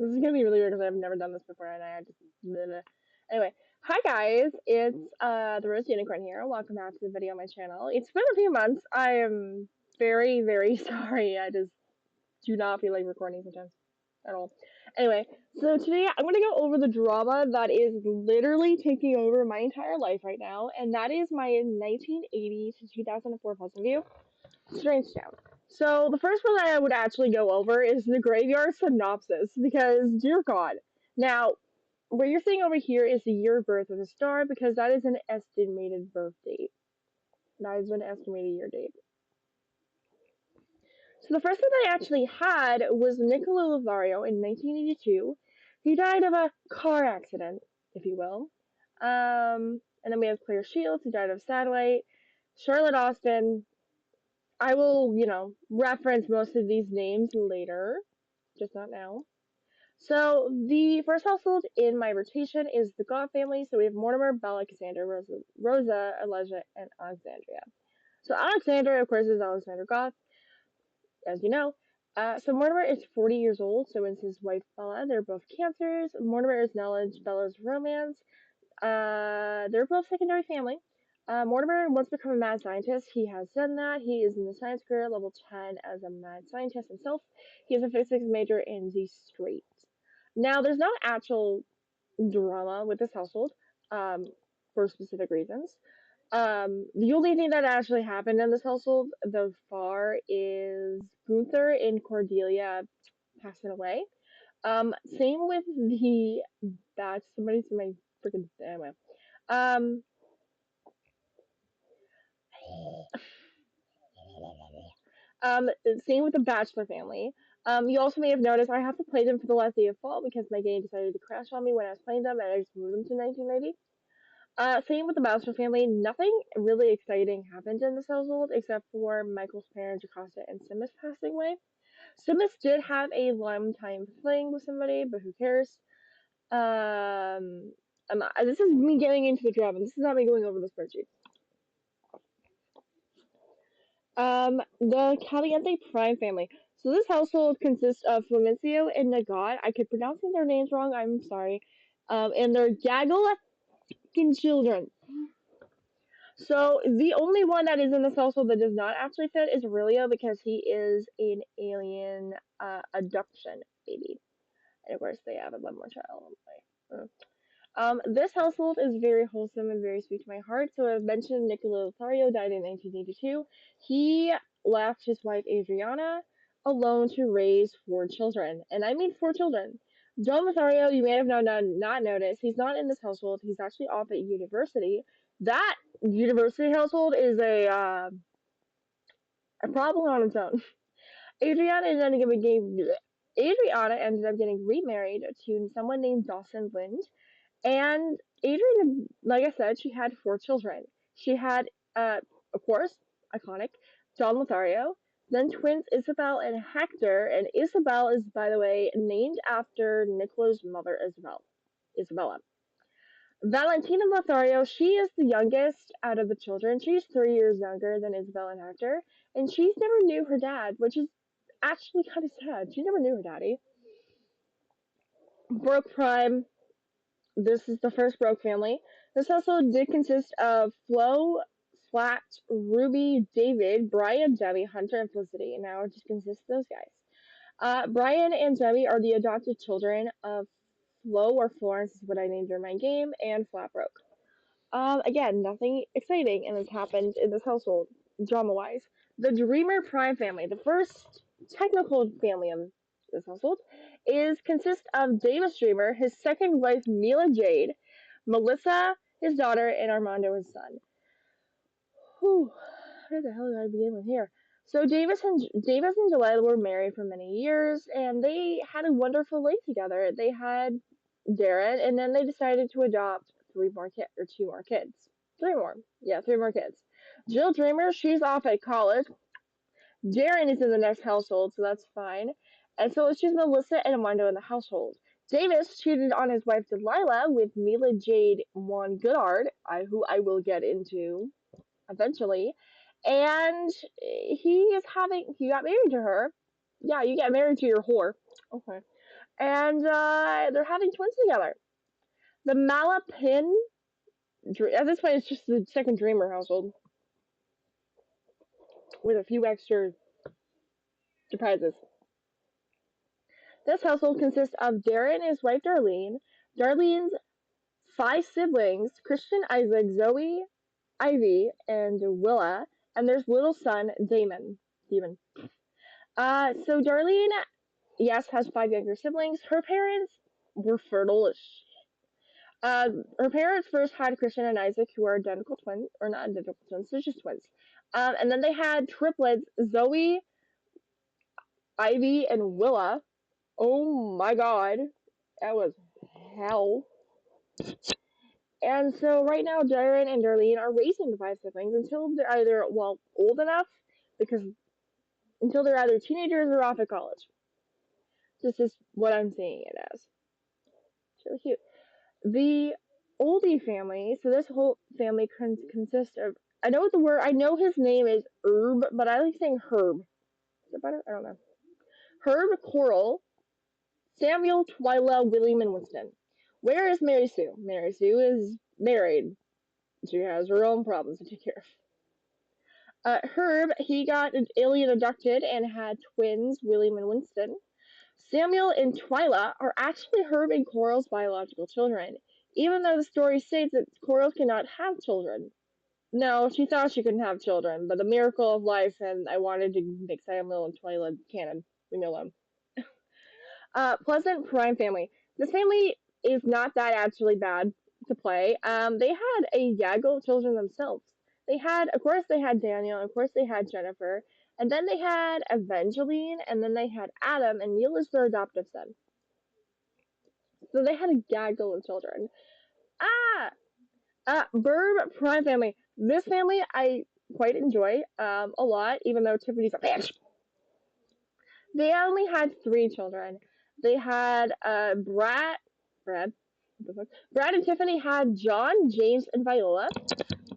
This is gonna be really weird because I've never done this before, and I just blah, blah. Anyway. Hi guys, it's the Rose Unicorn here. Welcome back to the video on my channel. It's been a few months. I am very, very sorry. I just do not feel like recording sometimes at all. Anyway, so today I'm gonna go over the drama that is literally taking over my entire life right now, and that is my 1980 to 2004 puzzle view. Strange Town. So the first one that I would actually go over is the graveyard synopsis because dear God. Now, what you're seeing over here is the year of birth with a star because that is an estimated birth date. That is an estimated year date. So the first one that I actually had was Niccolo Lothario in 1982. He died of a car accident, if you will. And then we have Claire Shields, who died of satellite. Charlotte Austin, I will, reference most of these names later, just not now. So the first household in my rotation is the Goth family. So we have Mortimer, Bella, Cassandra, Rosa, Elijah, and Alexandria. So Alexandra, of course, is Alexander Goth, as you know. So Mortimer is 40 years old. So is his wife Bella. They're both cancers. Mortimer is knowledge. Bella's romance. They're both secondary family. Mortimer wants to become a mad scientist. He has done that. He is in the science career level 10 as a mad scientist himself. He has a physics major in the straight. Now, there's no actual drama with this household for specific reasons. The only thing that actually happened in this household thus far is Gunther and Cordelia passing away. Same with the somebody's in my freaking anyway. Um, Same with the Bachelor family. You also may have noticed I have to play them for the last day of fall because my game decided to crash on me when I was playing them, and I just moved them to 1990. Same with the Bachelor family. Nothing really exciting happened in this household except for Michael's parents, Jocasta and Simus passing away. Simus did have a long-time fling with somebody, but who cares? This is me getting into the drama. This is not me going over the spreadsheet. The Caliente Prime family. So this household consists of Flamincio and Nagat. I could pronouncing their names wrong. I'm sorry. And their gaggle children. So the only one that is in this household that does not actually fit is Aurelio because he is an alien abduction baby. And of course, they have one more child. This household is very wholesome and very sweet to my heart. So I've mentioned Niccolo Lothario died in 1982. He left his wife Adriana alone to raise 4 children. And I mean 4 children. John Lothario, you may have not noticed, he's not in this household. He's actually off at university. That university household is a problem on its own. Adriana ended up getting remarried to someone named Dawson Lind. And Adrian, like I said, she had 4 children. She had, of course, iconic, John Lothario, then twins Isabel and Hector, and Isabel is, by the way, named after Nicola's mother, Isabella. Valentina Lothario, she is the youngest out of the children. She's 3 years younger than Isabel and Hector, and she's never knew her dad, which is actually kind of sad. She never knew her daddy. Brooke Prime, this is the first Broke family. This household did consist of Flo, Flat, Ruby, David, Brian, Debbie, Hunter, and Felicity. And now it just consists of those guys. Brian and Debbie are the adopted children of Flo, or Florence is what I named her in my game, and Flat Broke. Again, nothing exciting and has happened in this household, drama-wise. The Dreamer Prime family, the first technical family of this household, consists of Davis Dreamer, his second wife Mila Jade, Melissa, his daughter, and Armando, his son. Whew, where the hell did I begin with here? So Davis and Delilah were married for many years, and they had a wonderful life together. They had Darren, and then they decided to adopt 2 more kids. 3 more. Yeah, 3 more kids. Jill Dreamer, she's off at college. Darren is in the next household, so that's fine. And so it's just Melissa and Armando in the household. Davis cheated on his wife Delilah with Mila Jade Juan Goodard, who I will get into eventually. And he got married to her. Yeah, you get married to your whore. Okay. and they're having twins together. The Malapin, at this point, it's just the second Dreamer household with a few extra surprises. This household consists of Darren and his wife Darlene, Darlene's five siblings, Christian, Isaac, Zoe, Ivy, and Willa, and their little son, Damon. So Darlene, yes, has five younger siblings. Her parents were fertile as her parents first had Christian and Isaac, who are identical twins, or not identical twins, they're just twins. And then they had triplets, Zoe, Ivy, and Willa. Oh my god, that was hell. And so right now, Darren and Darlene are raising the five siblings until they're either, well, old enough, because until they're either teenagers or off at college. This is what I'm seeing it as. It's really cute. The Oldie family, so this whole family consists of, I know the word, I know his name is Herb, but I like saying Herb. Is it better? I don't know. Herb, Coral, Samuel, Twyla, William, and Winston. Where is Mary Sue? Mary Sue is married. She has her own problems to take care of. Herb, he got alien abducted and had twins, William and Winston. Samuel and Twyla are actually Herb and Coral's biological children, even though the story states that Coral cannot have children. No, she thought she couldn't have children, but the miracle of life, and I wanted to make Samuel and Twyla canon. Leave me alone. Pleasant Prime family. This family is not that actually bad to play. They had a gaggle of children themselves. They had, of course, they had Daniel, of course, they had Jennifer, and then they had Evangeline, and then they had Adam, and Neil is their adoptive son. So they had a gaggle of children. Ah! Burb Prime family. This family I quite enjoy a lot, even though Tiffany's a bitch. They only had three children. They had Brad, Brad and Tiffany had John, James, and Viola.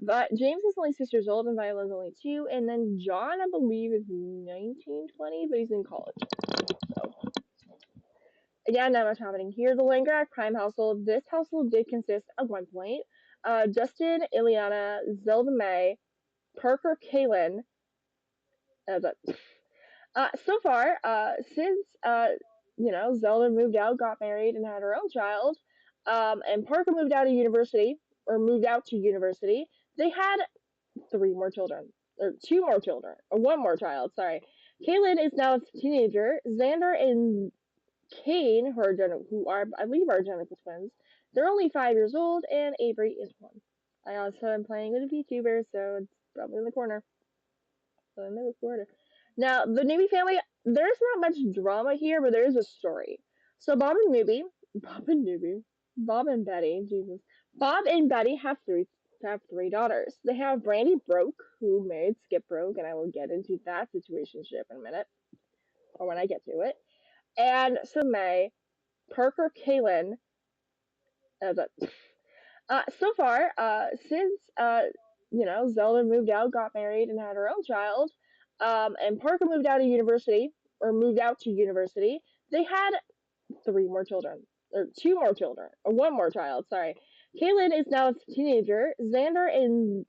But James is only 6 years old and Viola is only 2. And then John, I believe, is 19, 20, but he's in college. So, again, not much happening here. The Langrak Prime household. This household did consist at one point Justin, Ileana, Zelda May, Parker, Kaylin. But so far, since Zelda moved out, got married, and had her own child, and Parker moved out of university or moved out to university, they had three more children, or two more children, or one more child. Sorry, Kaylin is now a teenager. Xander and Kane, who are I believe are identical twins, they're only 5 years old, and Avery is one. I also am playing with a VTuber, so it's probably in the corner. So in the corner. Now, the Newby family, there's not much drama here, but there is a story. So Bob and Betty, Jesus. Bob and Betty have three daughters. They have Brandy Broke, who married Skip Broke, and I will get into that situationship in a minute, or when I get to it. And so May, Parker, Kaylin, but so far, since Zelda moved out, got married, and had her own child, and Parker moved out of university or moved out to university, they had three more children, or two more children, or one more child. Sorry, Kaylin is now a teenager. Xander and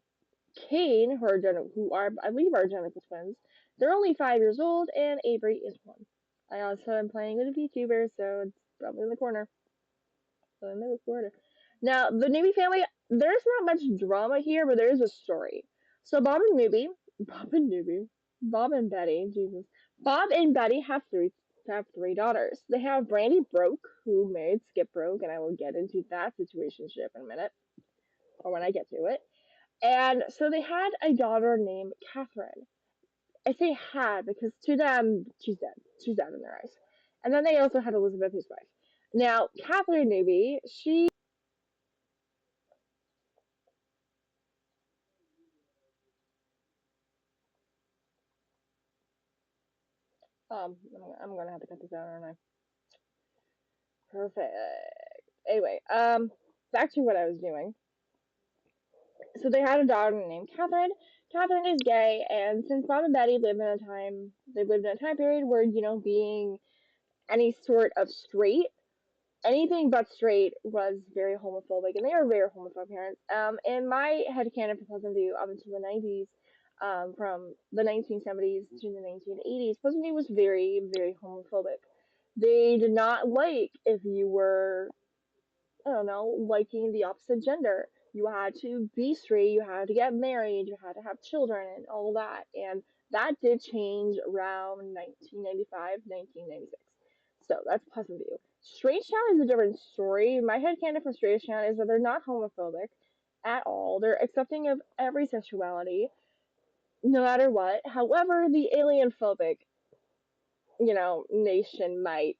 Kane, who are I believe are identical twins, they're only 5 years old, and Avery is one. I also am playing with a VTuber, so it's probably in the corner. So in the corner. Now, the Newby family, there's not much drama here, but there is a story. So Bob and Betty, Jesus. Bob and Betty have three daughters. They have Brandy Broke, who married Skip Broke, and I will get into that situationship in a minute, or when I get to it. And so they had a daughter named Catherine. I say had because to them she's dead. She's dead in their eyes. And then they also had Elizabeth, his wife. Now, Catherine Newby, she I'm gonna have to cut this out, aren't I? Perfect. Anyway, back to what I was doing. So they had a daughter named Catherine. Catherine is gay, and since Bob and Betty lived in a time period where being any sort of straight, anything but straight was very homophobic, and they are very homophobic parents. In my headcanon for Pleasant View up until the 90s, from the 1970s to the 1980s, Pleasant View was very, very homophobic. They did not like if you were, I don't know, liking the opposite gender. You had to be straight, you had to get married, you had to have children, and all that. And that did change around 1995, 1996. So that's Pleasant View. Strange Town is a different story. My headcanon for Strange Town is that they're not homophobic at all. They're accepting of every sexuality, no matter what. However, the alien phobic, nation might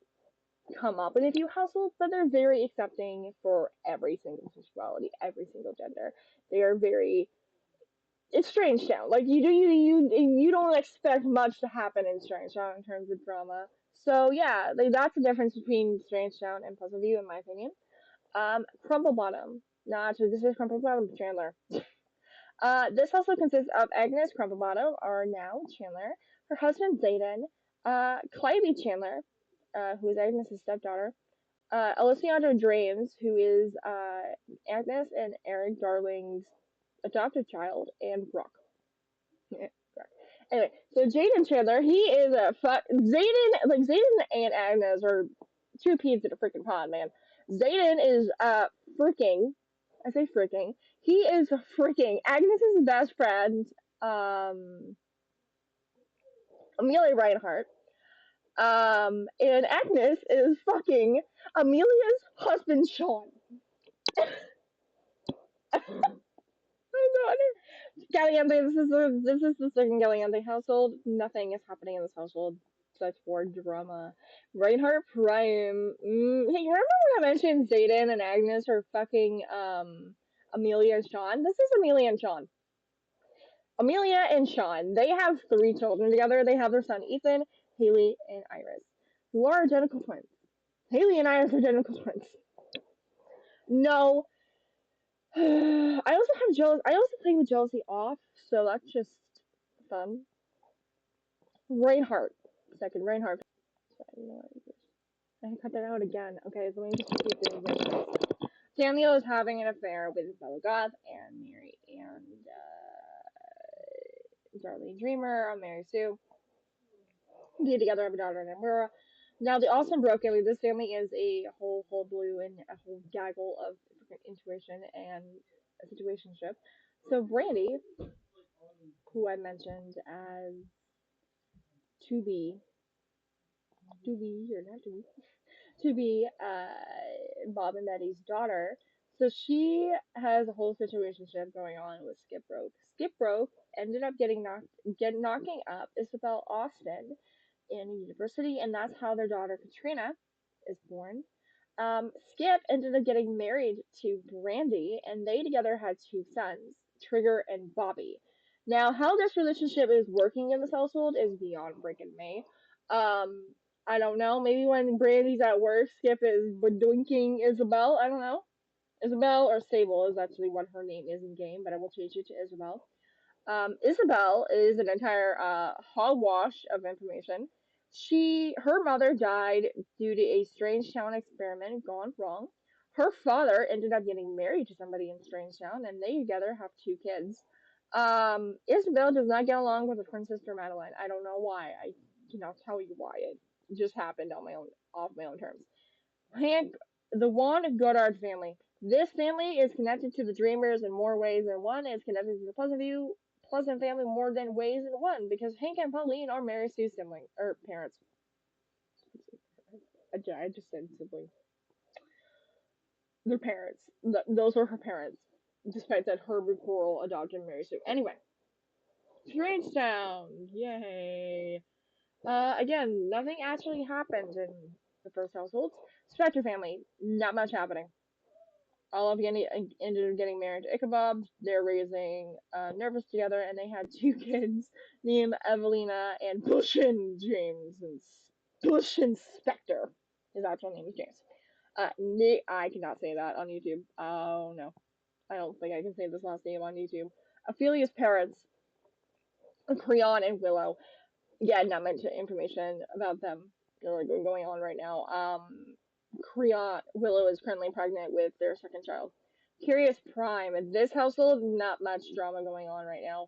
come up in a few households, but they're very accepting for every single sexuality, every single gender. They are very. It's Strange Town. Like you don't expect much to happen in Strange Town in terms of drama. So yeah, that's the difference between Strange Town and Pleasant View, in my opinion. Crumple Bottom. Nah, actually, this is Crumple Bottom Chandler. This also consists of Agnes Crumplebottom, or now Chandler, her husband Zayden, Clyde Chandler, who is Agnes' stepdaughter, Alessandra Drames, who is Agnes and Eric Darling's adopted child, and Brock. Anyway, so Jaden Chandler, he is a Zayden and Agnes are two peas in a freaking pod, man. Zayden is freaking, I say freaking, he is freaking Agnes's best friend, um, Amelia Reinhardt. And Agnes is fucking Amelia's husband, Sean. Oh god. Galliante, this is the second Galliante household. Nothing is happening in this household except for drama. Reinhardt Prime. Hey, you remember when I mentioned Zayden and Agnes are fucking Amelia and Sean? This is Amelia and Sean. Amelia and Sean. They have three children together. They have their son Ethan, Haley, and Iris, who are identical twins. Haley and Iris are identical twins. No, I also have jealous. I also play with jealousy off, so that's just fun. Reinhardt, second Reinhardt. I can cut that out again. Okay, so let me just keep doing this. Samuel is having an affair with his fellow goth and Mary and Darlene Dreamer, Mary Sue. They together have a daughter named Laura. Now the Austin Broke family. This family is a whole blue and a whole gaggle of intuition and a situationship. So Brandy, who I mentioned as to be or not to be Bob and Betty's daughter. So she has a whole situationship going on with Skip Broke. Skip Broke ended up knocking up Isabel Austin in university, and that's how their daughter Katrina is born. Skip ended up getting married to Brandy, and they together had two sons, Trigger and Bobby. Now, how this relationship is working in this household is beyond freaking me. Um, I don't know. Maybe when Brandy's at work, Skip is doinking Isabel. I don't know. Isabel or Sable is actually what her name is in game, but I will change it to Isabel. Isabel is an entire hogwash of information. Her mother died due to a Strange Town experiment gone wrong. Her father ended up getting married to somebody in Strange Town, and they together have two kids. Isabel does not get along with her twin sister Madeline. I don't know why. I cannot tell you why. It just happened on my own, off my own terms. Hank, the Juan Goddard family. This family is connected to the Dreamers in more ways than one. It's connected to the Pleasant family more than ways than one, because Hank and Pauline are Mary Sue's siblings or parents. I just said siblings. Their parents. Those were her parents, despite that Herbert Coral adopted Mary Sue. Anyway, Strangestown, yay! Again, nothing actually happened in the first household. Spectre family, not much happening. All of them ended up getting married to Ichabod. They're raising Nervous together, and they had two kids named Evelina and Bushin James. And Bushin Spectre. His actual name is James. Nick, I cannot say that on YouTube. Oh no, I don't think I can say this last name on YouTube. Ophelia's parents, Creon and Willow. Yeah, not much information about them going on right now. Creon Willow is currently pregnant with their second child. Curious Prime. In this household, not much drama going on right now.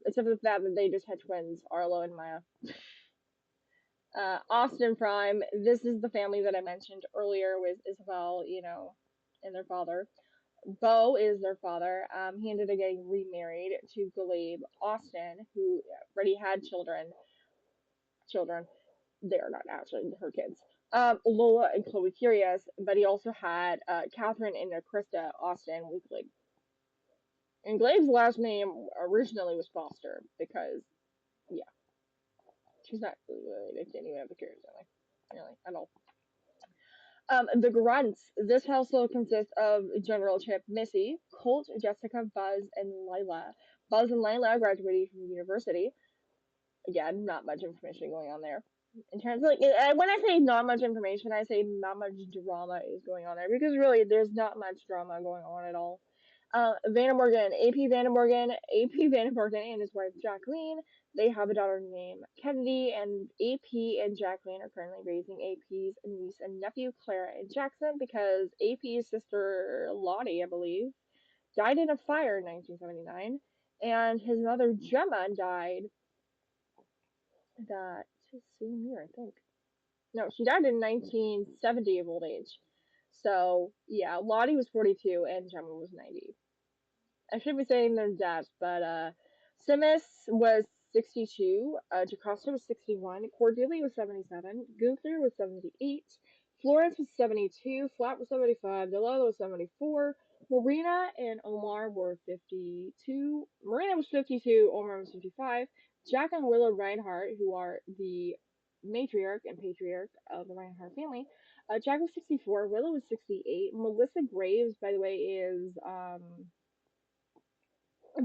Except for the fact that they just had twins, Arlo and Maya. Austin Prime. This is the family that I mentioned earlier with Isabel, and their father. Bo is their father. He ended up getting remarried to Galeb Austin, who already had children. Children. They are not actually her kids. Lola and Chloe Curious, but he also had Catherine and Krista Austin with Glebe. And Glabe's last name originally was Foster because, yeah, she's not really related to anyone of the Curious family, really, at all. The Grunts. This household consists of General Chip, Missy, Colt, Jessica, Buzz, and Lila. Buzz and Lila graduated from university. Again, not much information going on there. In terms of, like, when I say not much information, I say not much drama is going on there because really there's not much drama going on at all. Vandermorgan, AP Vandermorgan, AP Vandermorgan and his wife Jacqueline. They have a daughter named Kennedy, and AP and Jacqueline are currently raising AP's niece and nephew Clara and Jackson because AP's sister Lottie, I believe, died in a fire in 1979, and his mother Gemma died that same year, I think. No, she died in 1970 of old age. So, yeah, Lottie was 42 and Gemma was 90. I should be saying their deaths, but Simus was 62, Jocasta was 61, Cordelia was 77, Gunther was 78, Florence was 72, Flat was 75, Delilah was 74, Marina and Omar were 52. Marina was 52, Omar was 55. Jack and Willow Reinhardt, who are the matriarch and patriarch of the Reinhardt family, Jack was 64, Willow was 68. Melissa Graves, by the way, is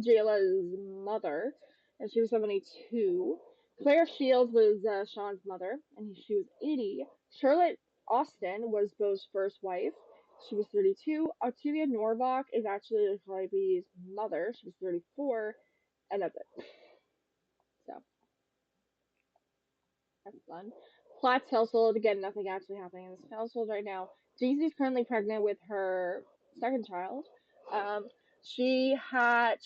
Jayla's mother, and she was 72. Claire Shields was Sean's mother, and she was 80. Charlotte Austin was Bo's first wife. She was 32. Octavia Norvach is actually Calliope's mother. She was 34. And that's it. So, that's fun. Platt's household, again, nothing actually happening in this household right now. Daisy's currently pregnant with her second child. Um, she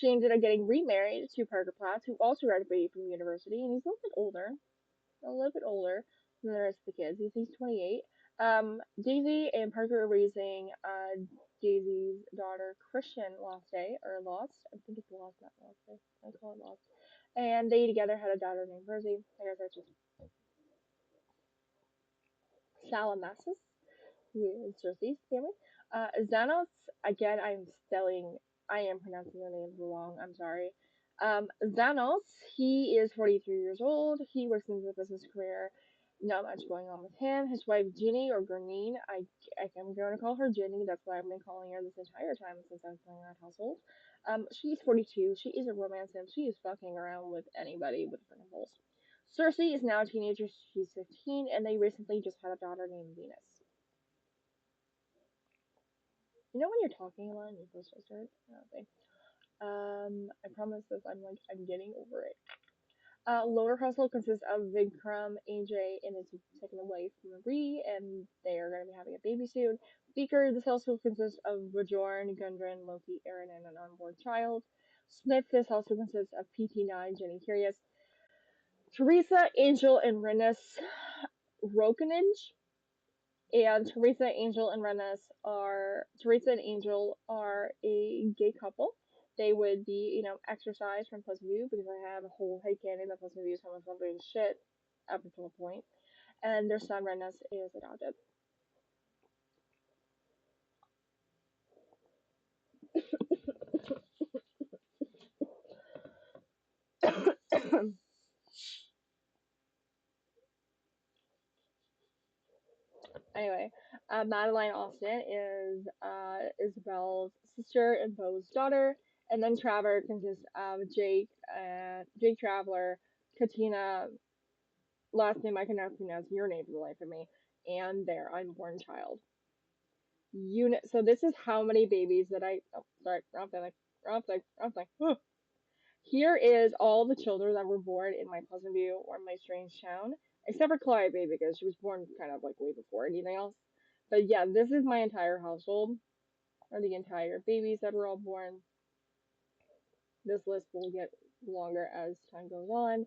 ended up getting remarried to Parker Platt, who also graduated from university, and he's a little bit older than the rest of the kids. He's 28. Daisy and Parker are raising Daisy's daughter Christian Lost Day, or Lost. I think it's Lost, not Lost Day. I call it Lost. And they together had a daughter named Rosie. I guess that's just Salamassus, who is Cersei's family. Xanos, again, I am pronouncing the names wrong, I'm sorry. Xanos, he is 43 years old. He works in the business career. Not much going on with him. His wife, Ginny, or Gurneen, I'm going to call her Ginny. That's what I've been calling her this entire time since I was playing that household. She's 42. She is a romance sim. She is fucking around with anybody with freaking holes. Cersei is now a teenager. She's 15, and they recently just had a daughter named Venus. You know when you're talking a lot and your voice starts to hurt? Okay. I promise this. I'm getting over it. Lower household consists of Vikram, AJ, and his second wife Marie, and they are going to be having a baby soon. Beaker, this household consists of Bajorn, Gundren, Loki, Aaron, and an unborn child. Smith, this household consists of PT9, Jenny Curious, Teresa, Angel, and Renus Rokenage. And Teresa and Angel are a gay couple. They would be, exercised from Pleasant View because I have a whole headcanon that Pleasant View is so much shit up until a point. And their son Renus is adopted. Anyway, Madeline Austin is Isabel's sister and Bo's daughter, and then Traver consists of Jake Traveler, Katina, last name I cannot pronounce, your name for the life of me, and their unborn child. Unit. So this is how many babies that I. Oh, sorry, wrong thing. Here is all the children that were born in my Pleasant View or my strange town, except for Calliope because she was born kind of like way before anything else. But yeah, this is my entire household, or the entire babies that were all born. This list will get longer as time goes on.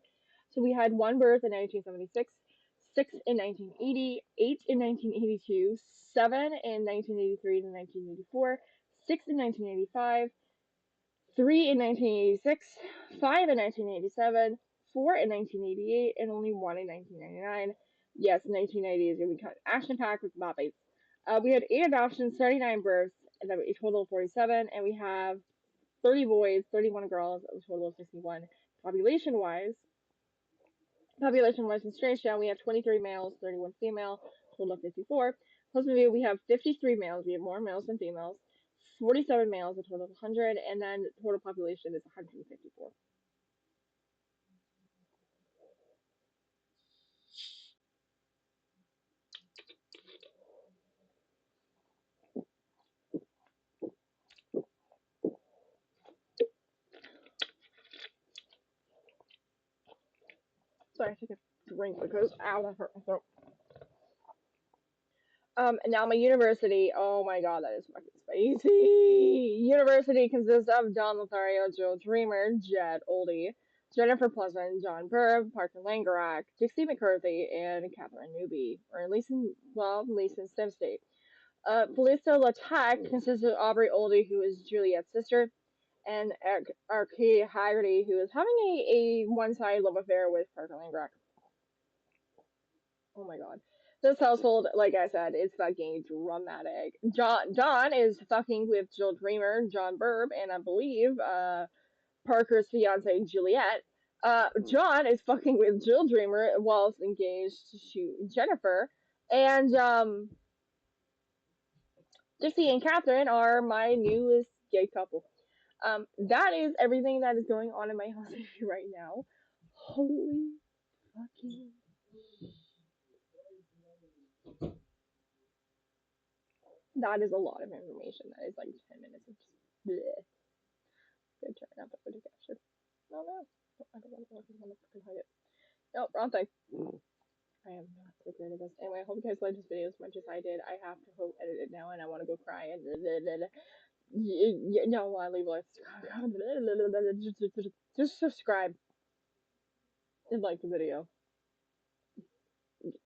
So we had one birth in 1976, six in 1980, eight in 1982, seven in 1983 to 1984, six in 1985, three in 1986, five in 1987, four in 1988, and only one in 1999. Yes, 1990 is going to be action packed with boppies. We had eight adoptions, 39 births, and then a total of 47, and we have 30 boys, 31 girls, a total of 61. Population wise in Straightstown, we have 23 males, 31 female, total of 54. Pleasantview, we have 53 males. We have more males than females. 47 males, a total of 100, and then the total population is 154. Sorry, I took a drink because ow, that hurt my throat. And now my university. Oh my god, that is fucking spicy. University consists of Don Lothario, Joe Dreamer, Jed Oldie, Jennifer Pleasant, John Burr, Parker Langerak, Dixie McCarthy, and Catherine Newby, or at least in STEM State. Felisa Lattack consists of Aubrey Oldie, who is Juliet's sister, and Arcadia Haggerty, who is having a one-sided love affair with Parker Langerak. Oh my god. This household, like I said, is fucking dramatic. John is fucking with Jill Dreamer, John Burb, and I believe Parker's fiance Juliet. John is fucking with Jill Dreamer whilst engaged to Jennifer, and Dixie and Catherine are my newest gay couple. That is everything that is going on in my house right now. Holy fucking. That is a lot of information. That is like 10 minutes of just bleh. Good turn up the caption. Oh no. I don't want to fucking hide it. No, wrong thing. I am not so great at this. Anyway, I hope you guys liked this video as much as I did. I have to go edit it now and I want to go cry and no, I leave like just subscribe and like the video.